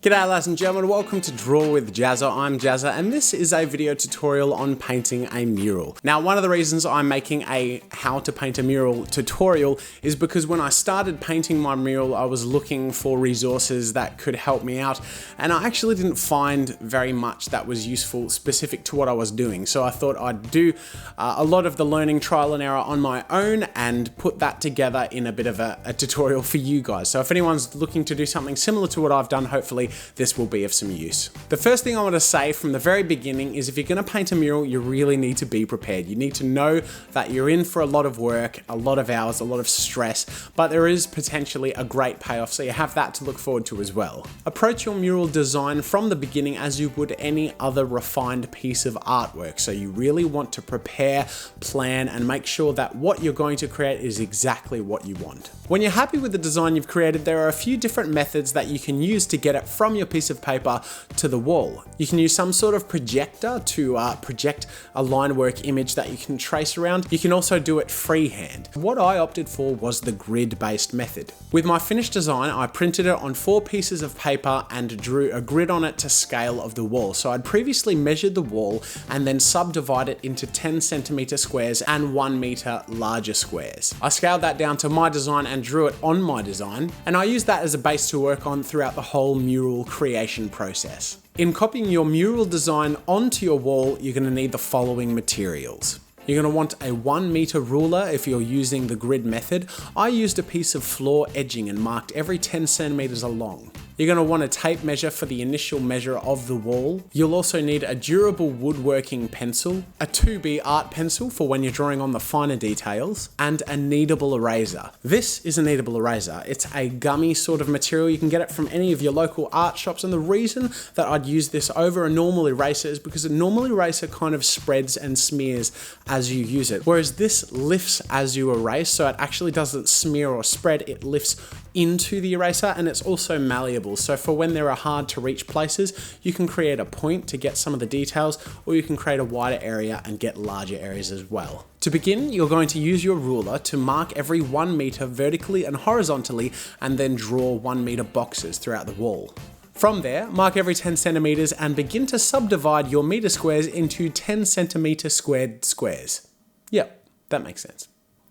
G'day ladies and gentlemen, welcome to Draw with Jazza. I'm Jazza and this is a video tutorial on painting a mural. Now one of the reasons I'm making a how to paint a mural tutorial is because when I started painting my mural I was looking for resources that could help me out and I actually didn't find very much that was useful specific to what I was doing. So I thought I'd do a lot of the learning trial and error on my own and put that together in a bit of a tutorial for you guys. So if anyone's looking to do something similar to what I've done, hopefully this will be of some use. The first thing I want to say from the very beginning is if you're going to paint a mural, you really need to be prepared. You need to know that you're in for a lot of work, a lot of hours, a lot of stress, but there is potentially a great payoff, so you have that to look forward to as well. Approach your mural design from the beginning as you would any other refined piece of artwork. So you really want to prepare, plan, and make sure that what you're going to create is exactly what you want. When you're happy with the design you've created, there are a few different methods that you can use to get it from your piece of paper to the wall. You can use some sort of projector to project a line work image that you can trace around. You can also do it freehand. What I opted for was the grid-based method. With my finished design, I printed it on 4 pieces of paper and drew a grid on it to scale of the wall. So I'd previously measured the wall and then subdivided it into 10 centimeter squares and 1 meter larger squares. I scaled that down to my design and drew it on my design, and I used that as a base to work on throughout the whole mural creation process. In copying your mural design onto your wall, you're going to need the following materials. You're going to want a 1 meter ruler if you're using the grid method. I used a piece of floor edging and marked every 10 centimeters along. You're going to want a tape measure for the initial measure of the wall. You'll also need a durable woodworking pencil, a 2B art pencil for when you're drawing on the finer details, and a kneadable eraser. This is a kneadable eraser. It's a gummy sort of material. You can get it from any of your local art shops, and the reason that I'd use this over a normal eraser is because a normal eraser kind of spreads and smears as you use it, whereas this lifts as you erase, so it actually doesn't smear or spread, it lifts into the eraser, and it's also malleable. So for when there are hard to reach places, you can create a point to get some of the details, or you can create a wider area and get larger areas as well. To begin, you're going to use your ruler to mark every 1 meter vertically and horizontally, and then draw 1 meter boxes throughout the wall. From there, mark every 10 centimeters and begin to subdivide your meter squares into 10 centimeter squared squares. Yep, that makes sense.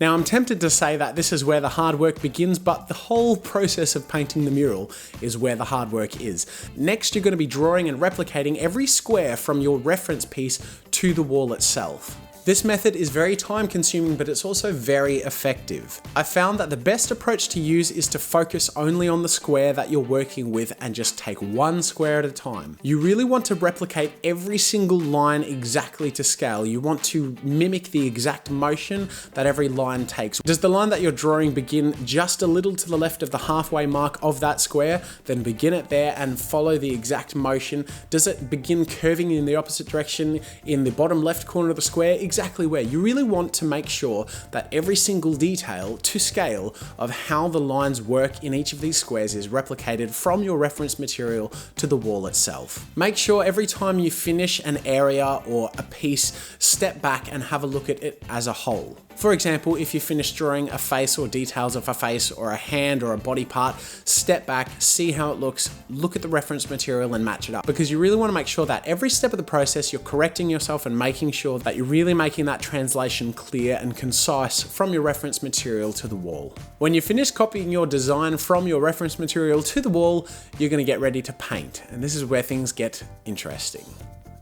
Now I'm tempted to say that this is where the hard work begins, but the whole process of painting the mural is where the hard work is. Next, you're going to be drawing and replicating every square from your reference piece to the wall itself. This method is very time consuming, but it's also very effective. I found that the best approach to use is to focus only on the square that you're working with and just take one square at a time. You really want to replicate every single line exactly to scale. You want to mimic the exact motion that every line takes. Does the line that you're drawing begin just a little to the left of the halfway mark of that square? Then begin it there and follow the exact motion. Does it begin curving in the opposite direction in the bottom left corner of the square? Exactly where. You really want to make sure that every single detail to scale of how the lines work in each of these squares is replicated from your reference material to the wall itself. Make sure every time you finish an area or a piece, step back and have a look at it as a whole. For example, if you finish drawing a face or details of a face or a hand or a body part, step back, see how it looks, look at the reference material and match it up, because you really want to make sure that every step of the process you're correcting yourself and making sure that you're really making that translation clear and concise from your reference material to the wall. When you finish copying your design from your reference material to the wall, you're going to get ready to paint, and this is where things get interesting.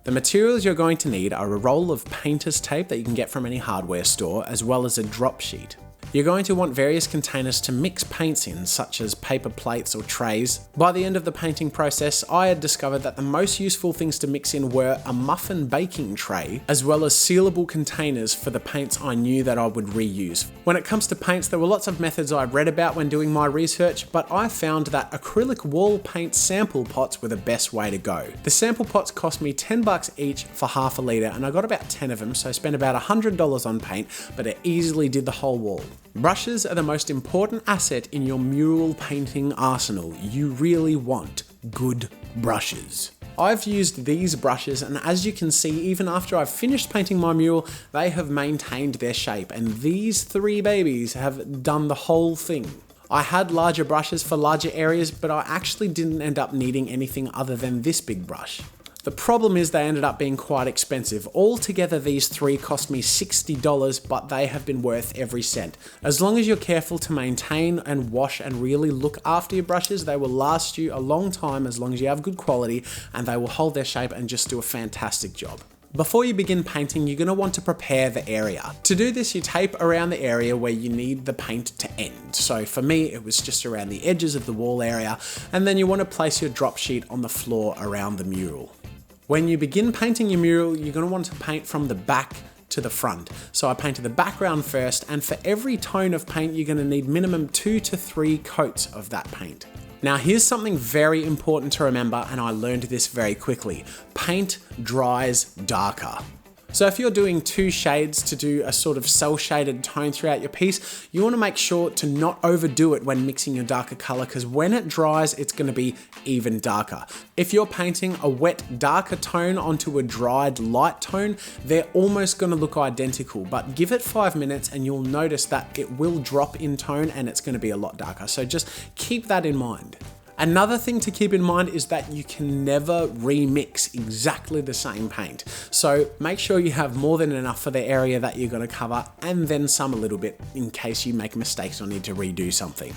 The materials you're going to need are a roll of painter's tape that you can get from any hardware store, as well as a drop sheet. You're going to want various containers to mix paints in, such as paper plates or trays. By the end of the painting process, I had discovered that the most useful things to mix in were a muffin baking tray, as well as sealable containers for the paints I knew that I would reuse. When it comes to paints, there were lots of methods I read about when doing my research, but I found that acrylic wall paint sample pots were the best way to go. The sample pots cost me $10 each for half a litre, and I got about 10 of them, so I spent about $100 on paint, but it easily did the whole wall. Brushes are the most important asset in your mural painting arsenal. You really want good brushes. I've used these brushes, and as you can see, even after I've finished painting my mural, they have maintained their shape, and these 3 babies have done the whole thing. I had larger brushes for larger areas, but I actually didn't end up needing anything other than this big brush. The problem is they ended up being quite expensive. Altogether, these three cost me $60, but they have been worth every cent. As long as you're careful to maintain and wash and really look after your brushes, they will last you a long time as long as you have good quality, and they will hold their shape and just do a fantastic job. Before you begin painting, you're going to want to prepare the area. To do this, you tape around the area where you need the paint to end. So for me, it was just around the edges of the wall area, and then you want to place your drop sheet on the floor around the mural. When you begin painting your mural, you're going to want to paint from the back to the front. So I painted the background first, and for every tone of paint, you're going to need minimum 2 to 3 coats of that paint. Now here's something very important to remember, and I learned this very quickly. Paint dries darker. So if you're doing 2 shades to do a sort of cell shaded tone throughout your piece, you want to make sure to not overdo it when mixing your darker color, because when it dries, it's going to be even darker. If you're painting a wet darker tone onto a dried light tone, they're almost going to look identical, but give it 5 minutes and you'll notice that it will drop in tone and it's going to be a lot darker. So just keep that in mind. Another thing to keep in mind is that you can never remix exactly the same paint. So make sure you have more than enough for the area that you're going to cover, and then some a little bit in case you make mistakes or need to redo something.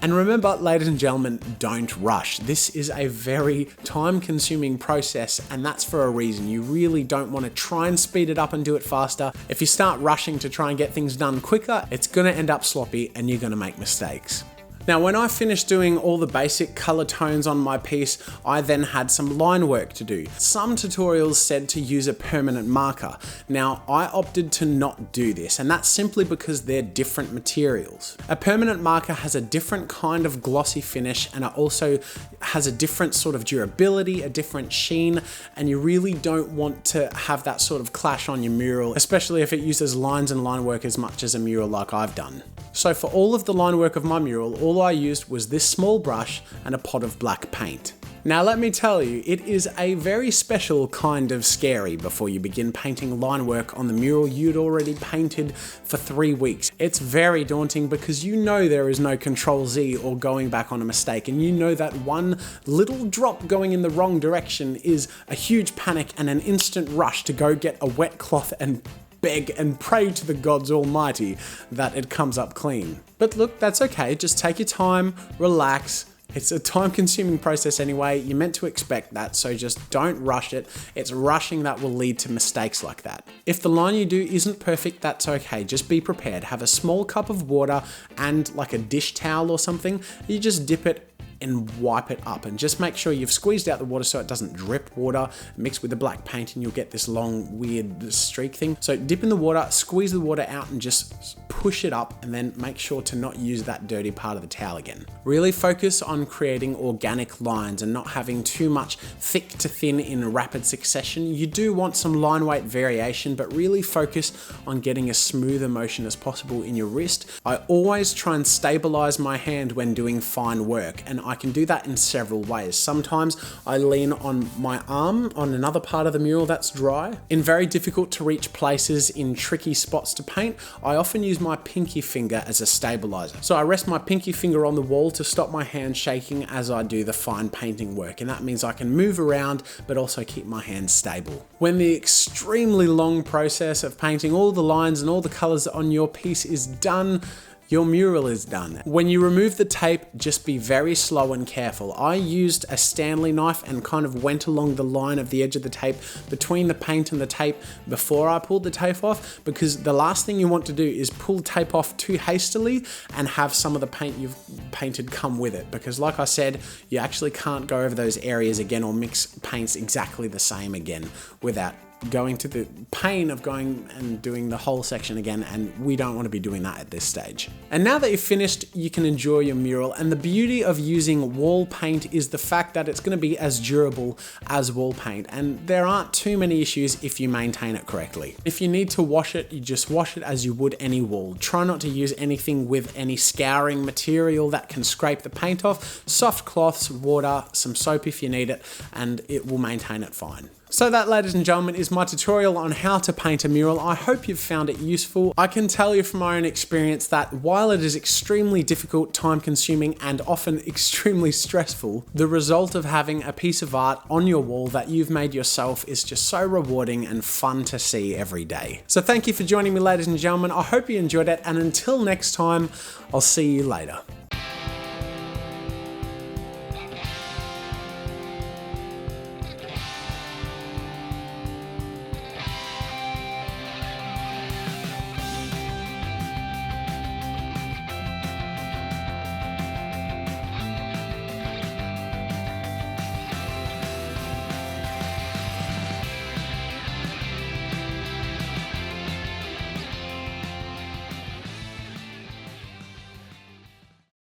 And remember, ladies and gentlemen, don't rush. This is a very time-consuming process, and that's for a reason. You really don't want to try and speed it up and do it faster. If you start rushing to try and get things done quicker, it's going to end up sloppy and you're going to make mistakes. Now, when I finished doing all the basic color tones on my piece, I then had some line work to do. Some tutorials said to use a permanent marker. Now, I opted to not do this, and that's simply because they're different materials. A permanent marker has a different kind of glossy finish, and it also has a different sort of durability, a different sheen, and you really don't want to have that sort of clash on your mural, especially if it uses lines and line work as much as a mural like I've done. So for all of the line work of my mural, all I used was this small brush and a pot of black paint. Now let me tell you, it is a very special kind of scary before you begin painting line work on the mural you'd already painted for 3 weeks. It's very daunting because you know there is no Control Z or going back on a mistake, and you know that one little drop going in the wrong direction is a huge panic and an instant rush to go get a wet cloth and beg and pray to the gods almighty that it comes up clean. But look, that's okay, just take your time, relax. It's a time-consuming process anyway, you're meant to expect that, so just don't rush it. It's rushing that will lead to mistakes like that. If the line you do isn't perfect, that's okay, just be prepared. Have a small cup of water and like a dish towel or something, you just dip it and wipe it up, and just make sure you've squeezed out the water so it doesn't drip water, mix with the black paint and you'll get this long weird streak thing. So dip in the water, squeeze the water out and just push it up, and then make sure to not use that dirty part of the towel again. Really focus on creating organic lines and not having too much thick to thin in rapid succession. You do want some line weight variation, but really focus on getting a smoother motion as possible in your wrist. I always try and stabilize my hand when doing fine work, and I can do that in several ways. Sometimes I lean on my arm on another part of the mural that's dry. In very difficult to reach places in tricky spots to paint, I often use my pinky finger as a stabilizer. So I rest my pinky finger on the wall to stop my hand shaking as I do the fine painting work, and that means I can move around but also keep my hand stable. When the extremely long process of painting all the lines and all the colors on your piece is done, your mural is done. When you remove the tape, just be very slow and careful. I used a Stanley knife and kind of went along the line of the edge of the tape between the paint and the tape before I pulled the tape off, because the last thing you want to do is pull tape off too hastily and have some of the paint you've painted come with it, because like I said, you actually can't go over those areas again or mix paints exactly the same again without going to the pain of going and doing the whole section again, and we don't want to be doing that at this stage. And now that you've finished, you can enjoy your mural, and the beauty of using wall paint is the fact that it's going to be as durable as wall paint, and there aren't too many issues if you maintain it correctly. If you need to wash it, you just wash it as you would any wall. Try not to use anything with any scouring material that can scrape the paint off. Soft cloths, water, some soap if you need it, and it will maintain it fine. So that, ladies and gentlemen, is my tutorial on how to paint a mural. I hope you've found it useful. I can tell you from my own experience that while it is extremely difficult, time-consuming, and often extremely stressful, the result of having a piece of art on your wall that you've made yourself is just so rewarding and fun to see every day. So thank you for joining me, ladies and gentlemen. I hope you enjoyed it, and until next time, I'll see you later.